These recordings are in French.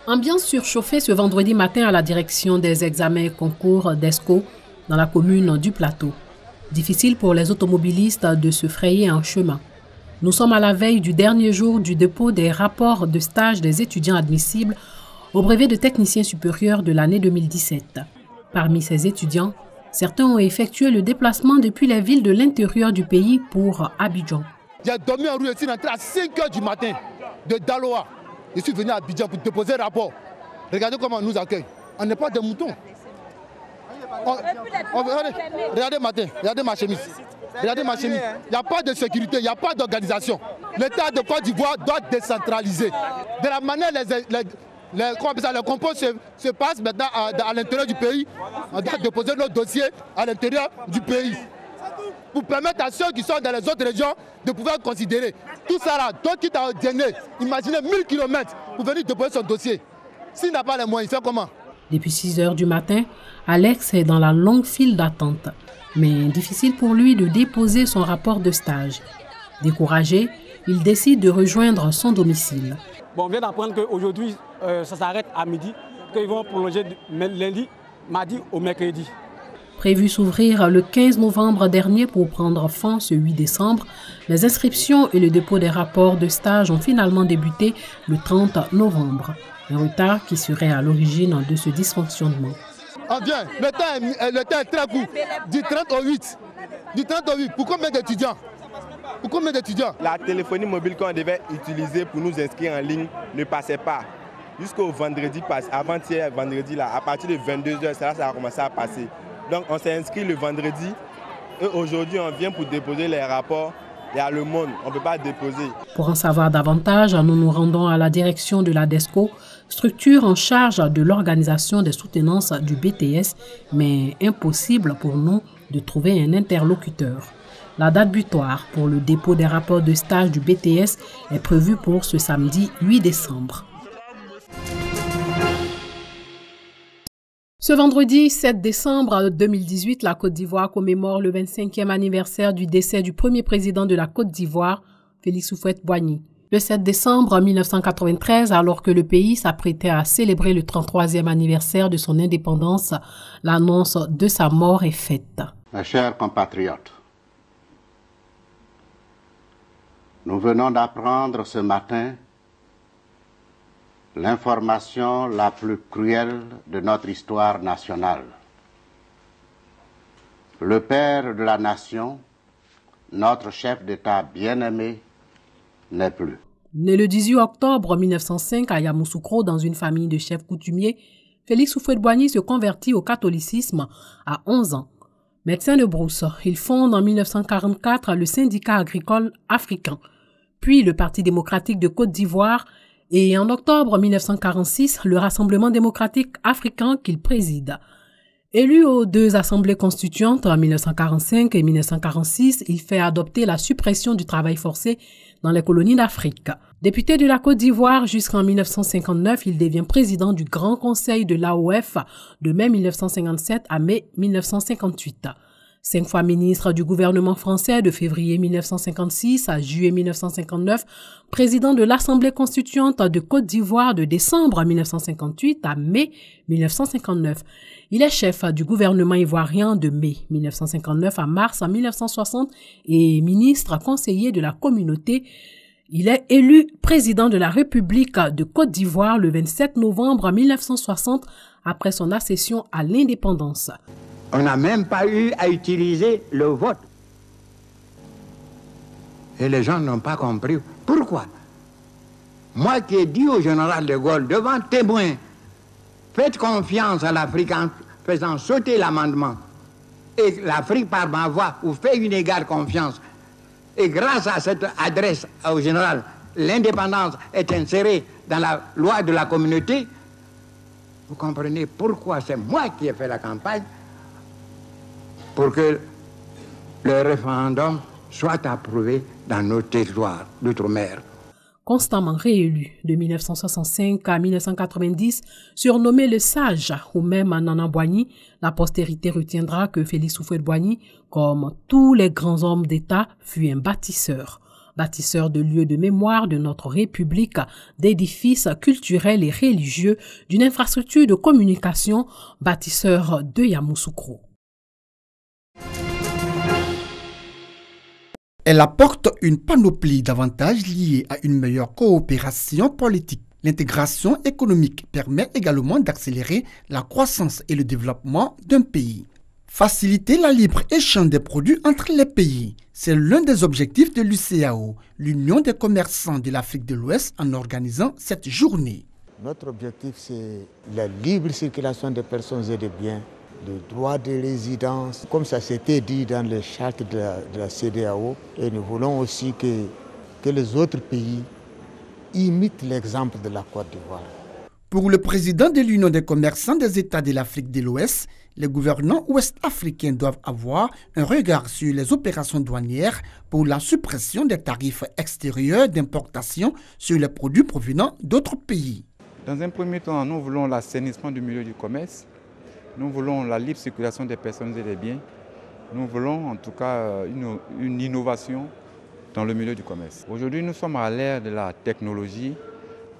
Ambiance surchauffée ce vendredi matin à la direction des examens et concours d'ESCO dans la commune du Plateau. Difficile pour les automobilistes de se frayer un chemin. Nous sommes à la veille du dernier jour du dépôt des rapports de stage des étudiants admissibles au brevet de technicien supérieur de l'année 2017. Parmi ces étudiants, certains ont effectué le déplacement depuis les villes de l'intérieur du pays pour Abidjan. J'ai dormi en rue ici, rentré à 5 h du matin de Daloa. Je suis venu à Abidjan pour déposer un rapport. Regardez comment on nous accueille. On n'est pas des moutons. Regardez ma chemise. Regardez ma chemise. Il n'y a pas de sécurité, il n'y a pas d'organisation. L'État de Côte d'Ivoire doit décentraliser. De la manière les compos se passent maintenant à l'intérieur du pays. On doit déposer nos dossiers à l'intérieur du pays. Pour permettre à ceux qui sont dans les autres régions de pouvoir considérer. Tout ça là, donc qui t'a ordonné, imaginez 1000 km pour venir déposer son dossier. S'il n'a pas les moyens, il fait comment? Depuis 6 h du matin, Alex est dans la longue file d'attente. Mais difficile pour lui de déposer son rapport de stage. Découragé, il décide de rejoindre son domicile. Bon, on vient d'apprendre qu'aujourd'hui, ça s'arrête à midi, qu'ils vont prolonger lundi, mardi au mercredi. Prévu s'ouvrir le 15 novembre dernier pour prendre fin ce 8 décembre, les inscriptions et le dépôt des rapports de stage ont finalement débuté le 30 novembre. Un retard qui serait à l'origine de ce dysfonctionnement. On vient, le temps est très court, du 30 au 8. Du 30 au 8, pour combien d'étudiants? Pour combien d'étudiants? La téléphonie mobile qu'on devait utiliser pour nous inscrire en ligne ne passait pas. Jusqu'au vendredi, avant-hier, vendredi, là, à partir de 22 h, ça a commencé à passer. Donc on s'est inscrit le vendredi et aujourd'hui on vient pour déposer les rapports. Il y a le monde, on ne peut pas déposer. Pour en savoir davantage, nous nous rendons à la direction de la DESCO, structure en charge de l'organisation des soutenances du BTS, mais impossible pour nous de trouver un interlocuteur. La date butoir pour le dépôt des rapports de stage du BTS est prévue pour ce samedi 8 décembre. Ce vendredi 7 décembre 2018, la Côte d'Ivoire commémore le 25e anniversaire du décès du premier président de la Côte d'Ivoire, Félix Houphouët-Boigny. Le 7 décembre 1993, alors que le pays s'apprêtait à célébrer le 33e anniversaire de son indépendance, l'annonce de sa mort est faite. Mes chers compatriotes, nous venons d'apprendre ce matin l'information la plus cruelle de notre histoire nationale. Le père de la nation, notre chef d'État bien-aimé, n'est plus. Né le 18 octobre 1905 à Yamoussoukro dans une famille de chefs coutumiers, Félix Houphouët-Boigny se convertit au catholicisme à 11 ans. Médecin de brousse, il fonde en 1944 le syndicat agricole africain, puis le Parti démocratique de Côte d'Ivoire et en octobre 1946, le Rassemblement démocratique africain qu'il préside. Élu aux 2 assemblées constituantes en 1945 et 1946, il fait adopter la suppression du travail forcé dans les colonies d'Afrique. Député de la Côte d'Ivoire jusqu'en 1959, il devient président du Grand Conseil de l'AOF de mai 1957 à mai 1958. 5 fois ministre du gouvernement français de février 1956 à juillet 1959, président de l'Assemblée constituante de Côte d'Ivoire de décembre 1958 à mai 1959. Il est chef du gouvernement ivoirien de mai 1959 à mars 1960 et ministre conseiller de la communauté. Il est élu président de la République de Côte d'Ivoire le 27 novembre 1960 après son accession à l'indépendance. On n'a même pas eu à utiliser le vote. Et les gens n'ont pas compris. Pourquoi? Moi qui ai dit au général de Gaulle, devant témoins, faites confiance à l'Afrique en faisant sauter l'amendement. Et l'Afrique, par ma voix, vous fait une égale confiance. Et grâce à cette adresse au général, l'indépendance est insérée dans la loi de la communauté. Vous comprenez pourquoi c'est moi qui ai fait la campagne pour que le référendum soit approuvé dans nos territoires d'outre-mer. Constamment réélu de 1965 à 1990, surnommé le sage ou même Nana Boigny, la postérité retiendra que Félix Houphouët-Boigny, comme tous les grands hommes d'État, fut un bâtisseur. bâtisseurs de lieux de mémoire de notre République, d'édifices culturels et religieux, d'une infrastructure de communication, bâtisseurs de Yamoussoukro. Elle apporte une panoplie d'avantages liés à une meilleure coopération politique. L'intégration économique permet également d'accélérer la croissance et le développement d'un pays. Faciliter la libre échange des produits entre les pays, c'est l'un des objectifs de l'UCAO, l'Union des commerçants de l'Afrique de l'Ouest, en organisant cette journée. Notre objectif, c'est la libre circulation des personnes et des biens, le droit de résidence, comme ça s'était dit dans les chartes de la CEDEAO. Et nous voulons aussi que les autres pays imitent l'exemple de la Côte d'Ivoire. Pour le président de l'Union des commerçants des États de l'Afrique de l'Ouest, les gouvernants ouest-africains doivent avoir un regard sur les opérations douanières pour la suppression des tarifs extérieurs d'importation sur les produits provenant d'autres pays. Dans un premier temps, nous voulons l'assainissement du milieu du commerce, nous voulons la libre circulation des personnes et des biens, nous voulons en tout cas une innovation dans le milieu du commerce. Aujourd'hui, nous sommes à l'ère de la technologie.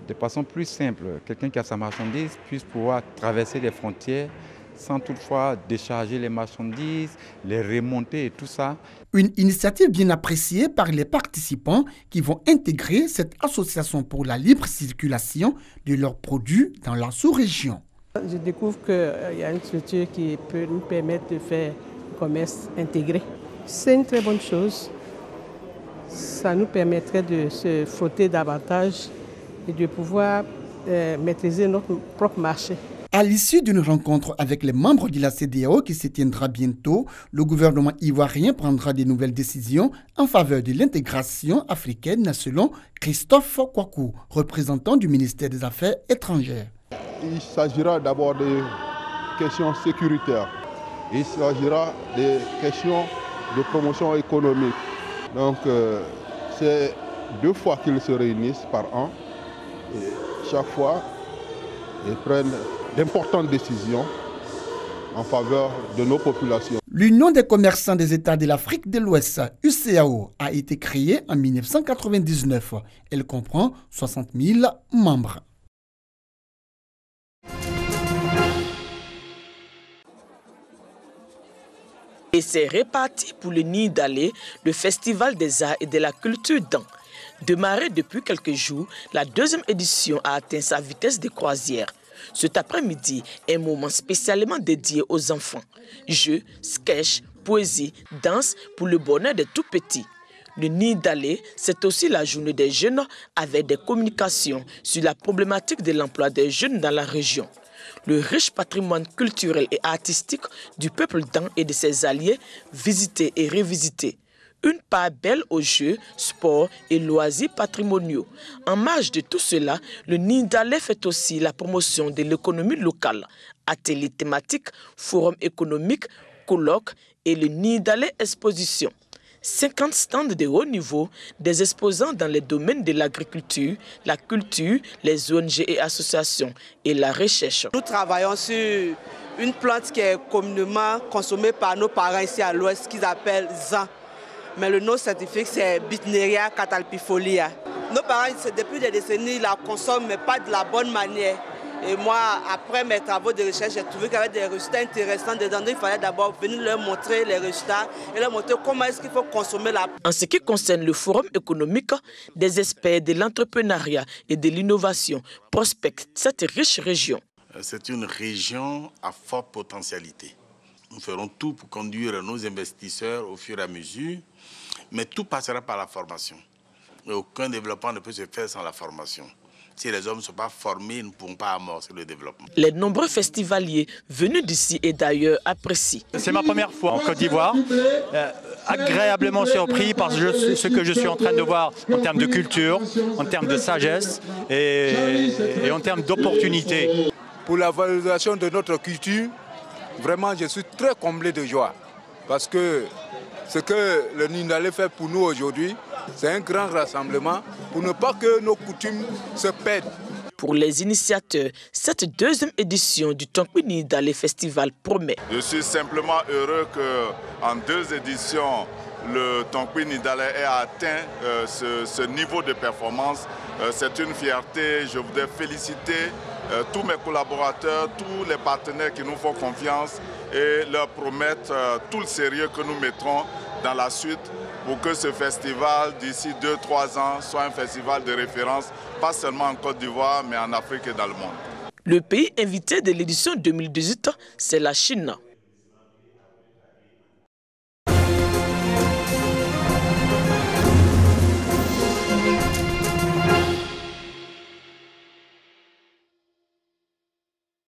De façon plus simple, quelqu'un qui a sa marchandise puisse pouvoir traverser les frontières sans toutefois décharger les marchandises, les remonter et tout ça. Une initiative bien appréciée par les participants qui vont intégrer cette association pour la libre circulation de leurs produits dans la sous-région. Je découvre qu'il y a une structure qui peut nous permettre de faire un commerce intégré. C'est une très bonne chose. Ça nous permettrait de se frotter davantage et de pouvoir maîtriser notre propre marché. À l'issue d'une rencontre avec les membres de la CEDEAO qui se tiendra bientôt, le gouvernement ivoirien prendra de nouvelles décisions en faveur de l'intégration africaine selon Christophe Kwaku, représentant du ministère des Affaires étrangères. Il s'agira d'abord de questions sécuritaires. Il s'agira de questions de promotion économique. Donc c'est 2 fois qu'ils se réunissent par an. Et chaque fois, ils prennent d'importantes décisions en faveur de nos populations. L'Union des commerçants des États de l'Afrique de l'Ouest, UCAO, a été créée en 1999. Elle comprend 60 000 membres. Et c'est reparti pour le Nidalé, le Festival des arts et de la culture dans. Démarré depuis quelques jours, la 2e édition a atteint sa vitesse de croisière. Cet après-midi est un moment spécialement dédié aux enfants. Jeux, sketchs, poésie, danse pour le bonheur des tout-petits. Le Nidalé, c'est aussi la journée des jeunes avec des communications sur la problématique de l'emploi des jeunes dans la région. Le riche patrimoine culturel et artistique du peuple d'An et de ses alliés, visité et revisité. Une part belle aux jeux, sports et loisirs patrimoniaux. En marge de tout cela, le Nidalé fait aussi la promotion de l'économie locale. Ateliers thématiques, forums économiques, colloques et le Nidalé Exposition. 50 stands de haut niveau, des exposants dans les domaines de l'agriculture, la culture, les ONG et associations et la recherche. Nous travaillons sur une plante qui est communément consommée par nos parents ici à l'ouest, qu'ils appellent zan. Mais le nom scientifique, c'est Bitneria catalpifolia. Nos parents, depuis des décennies, la consomment, mais pas de la bonne manière. Et moi, après mes travaux de recherche, j'ai trouvé qu'il y avait des résultats intéressants dedans. Donc, il fallait d'abord venir leur montrer les résultats et leur montrer comment est-ce qu'il faut consommer la plante. En ce qui concerne le forum économique, des experts de l'entrepreneuriat et de l'innovation prospectent cette riche région. C'est une région à forte potentialité. Nous ferons tout pour conduire nos investisseurs au fur et à mesure, mais tout passera par la formation. Et aucun développement ne peut se faire sans la formation. Si les hommes ne sont pas formés, ils ne pourront pas amorcer le développement. Les nombreux festivaliers venus d'ici et d'ailleurs apprécient. C'est ma première fois en Côte d'Ivoire. Agréablement surpris par ce que je suis en train de voir en termes de culture, en termes de sagesse et en termes d'opportunités. Pour la valorisation de notre culture, vraiment, je suis très comblé de joie parce que ce que le Nidalé fait pour nous aujourd'hui, c'est un grand rassemblement pour ne pas que nos coutumes se perdent. Pour les initiateurs, cette 2e édition du Tonkoui Nidalé Festival promet. Je suis simplement heureux qu'en 2 éditions, le Tonkwin Nidalé ait atteint ce niveau de performance. C'est une fierté. Je voudrais féliciter tous mes collaborateurs, tous les partenaires qui nous font confiance et leur promettre tout le sérieux que nous mettrons dans la suite pour que ce festival, d'ici 2-3 ans, soit un festival de référence, pas seulement en Côte d'Ivoire, mais en Afrique et dans le monde. Le pays invité de l'édition 2018, c'est la Chine.